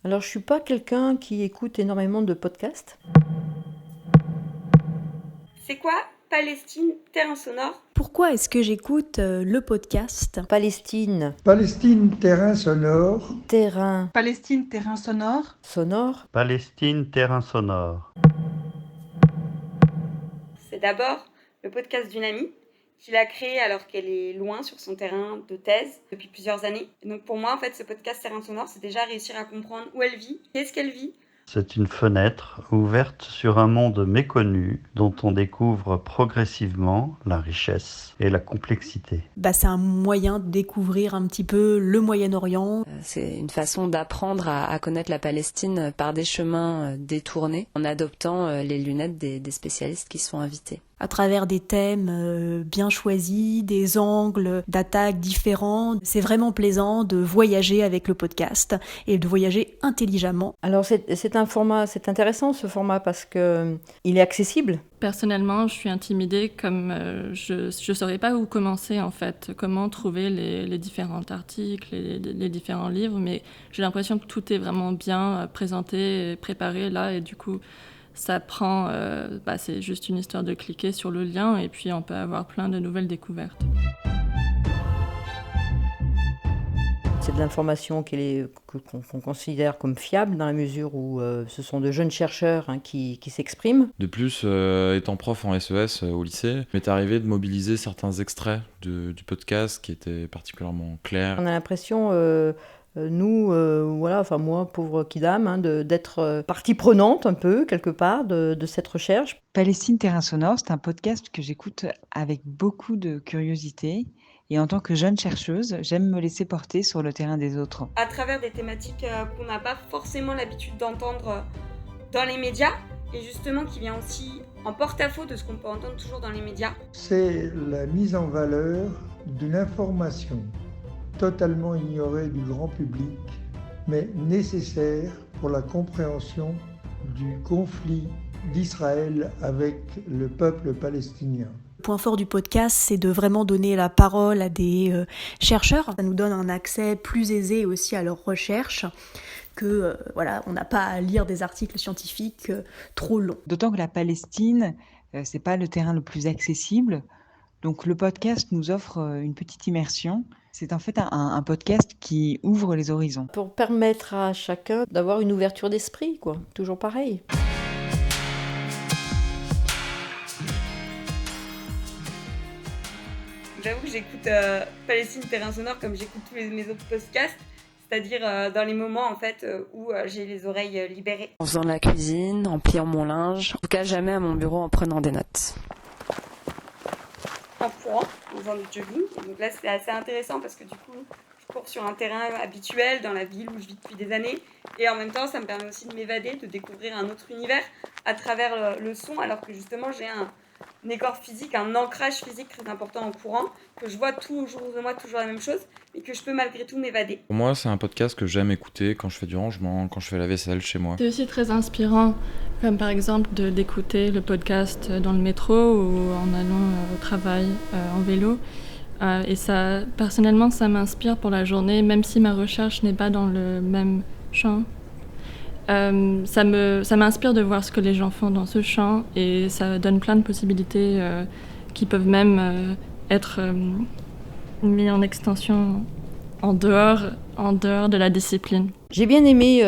Alors, je suis pas quelqu'un qui écoute énormément de podcasts. C'est quoi Palestine, terrain sonore? Pourquoi est-ce que j'écoute le podcast Palestine, Palestine, terrain sonore. terrain Palestine, terrain sonore. sonore. Palestine, terrain sonore. C'est d'abord le podcast d'une amie qu'il a créé alors qu'elle est loin sur son terrain de thèse depuis plusieurs années. Et donc pour moi, en fait, ce podcast Terrain sonore, c'est déjà réussir à comprendre où elle vit, qu'est-ce qu'elle vit. C'est une fenêtre ouverte sur un monde méconnu dont on découvre progressivement la richesse et la complexité. C'est un moyen de découvrir un petit peu le Moyen-Orient. C'est une façon d'apprendre à connaître la Palestine par des chemins détournés en adoptant les lunettes des spécialistes qui sont invités. À travers des thèmes bien choisis, des angles d'attaque différents. C'est vraiment plaisant de voyager avec le podcast et de voyager intelligemment. Alors, c'est un format, c'est intéressant ce format parce que il est accessible. Personnellement, je suis intimidée comme je ne saurais pas où commencer en fait, comment trouver les différents articles, les différents livres, mais j'ai l'impression que tout est vraiment bien présenté, préparé là, et du coup, ça prend, c'est juste une histoire de cliquer sur le lien et puis on peut avoir plein de nouvelles découvertes. C'est de l'information qu'on considère comme fiable dans la mesure où ce sont de jeunes chercheurs qui s'expriment. De plus, étant prof en SES au lycée, il m'est arrivé de mobiliser certains extraits du podcast qui étaient particulièrement clairs. On a l'impression, moi, pauvre Kidam, d'être partie prenante un peu, quelque part, de cette recherche. Palestine, terrain sonore, c'est un podcast que j'écoute avec beaucoup de curiosité. Et en tant que jeune chercheuse, j'aime me laisser porter sur le terrain des autres. À travers des thématiques qu'on n'a pas forcément l'habitude d'entendre dans les médias, et justement qui vient aussi en porte-à-faux de ce qu'on peut entendre toujours dans les médias. C'est la mise en valeur d'une information totalement ignorée du grand public, mais nécessaire pour la compréhension du conflit d'Israël avec le peuple palestinien. Le point fort du podcast, c'est de vraiment donner la parole à des chercheurs. Ça nous donne un accès plus aisé aussi à leurs recherches, on n'a pas à lire des articles scientifiques trop longs. D'autant que la Palestine, c'est pas le terrain le plus accessible. Donc le podcast nous offre une petite immersion. C'est en fait un podcast qui ouvre les horizons. Pour permettre à chacun d'avoir une ouverture d'esprit, quoi. Toujours pareil. J'avoue que j'écoute Palestine, terrain sonore comme j'écoute tous mes autres podcasts, c'est-à-dire dans les moments en fait où j'ai les oreilles libérées. En faisant de la cuisine, en pliant mon linge, en tout cas jamais à mon bureau en prenant des notes. En courant, en faisant du jogging. Et donc là, c'est assez intéressant parce que du coup, je cours sur un terrain habituel dans la ville où je vis depuis des années. Et en même temps, ça me permet aussi de m'évader, de découvrir un autre univers à travers le son, alors que justement, j'ai un écorce physique, un ancrage physique très important en courant, que je vois toujours de moi, toujours la même chose, mais que je peux malgré tout m'évader. Pour moi, c'est un podcast que j'aime écouter quand je fais du rangement, quand je fais la vaisselle chez moi. C'est aussi très inspirant, comme par exemple d'écouter le podcast dans le métro ou en allant au travail en vélo. Et ça, personnellement, ça m'inspire pour la journée, même si ma recherche n'est pas dans le même champ. Ça m'inspire de voir ce que les gens font dans ce champ et ça donne plein de possibilités qui peuvent même être mis en extension en dehors de la discipline. J'ai bien aimé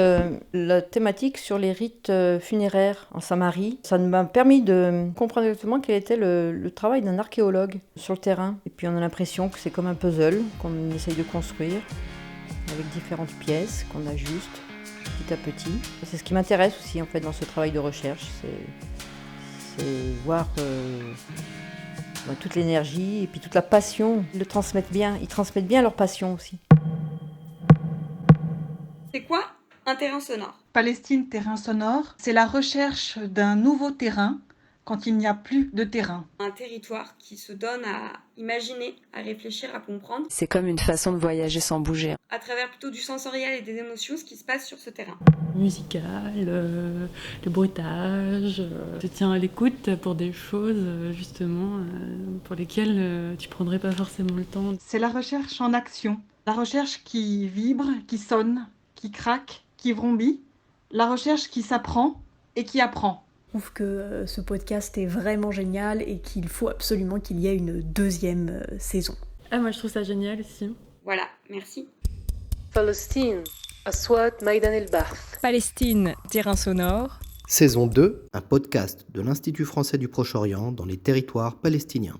la thématique sur les rites funéraires en Samarie. Ça m'a permis de comprendre exactement quel était le travail d'un archéologue sur le terrain. Et puis on a l'impression que c'est comme un puzzle qu'on essaye de construire avec différentes pièces qu'on ajuste petit à petit. Et c'est ce qui m'intéresse aussi en fait dans ce travail de recherche, c'est voir toute l'énergie et puis toute la passion. Ils transmettent bien leur passion aussi. C'est quoi un terrain sonore? Palestine, terrain sonore, c'est la recherche d'un nouveau terrain quand il n'y a plus de terrain. Un territoire qui se donne à imaginer, à réfléchir, à comprendre. C'est comme une façon de voyager sans bouger. À travers plutôt du sensoriel et des émotions, ce qui se passe sur ce terrain. Musical, le bruitage, te tiens à l'écoute pour des choses justement pour lesquelles tu prendrais pas forcément le temps. C'est la recherche en action, la recherche qui vibre, qui sonne, qui craque, qui vrombit, la recherche qui s'apprend et qui apprend. Je trouve que ce podcast est vraiment génial et qu'il faut absolument qu'il y ait une deuxième saison. Moi je trouve ça génial aussi. Voilà, merci. Palestine, Aswat Maïdan el-Bahth. Palestine, terrain sonore. Saison 2, un podcast de l'Institut français du Proche-Orient dans les territoires palestiniens.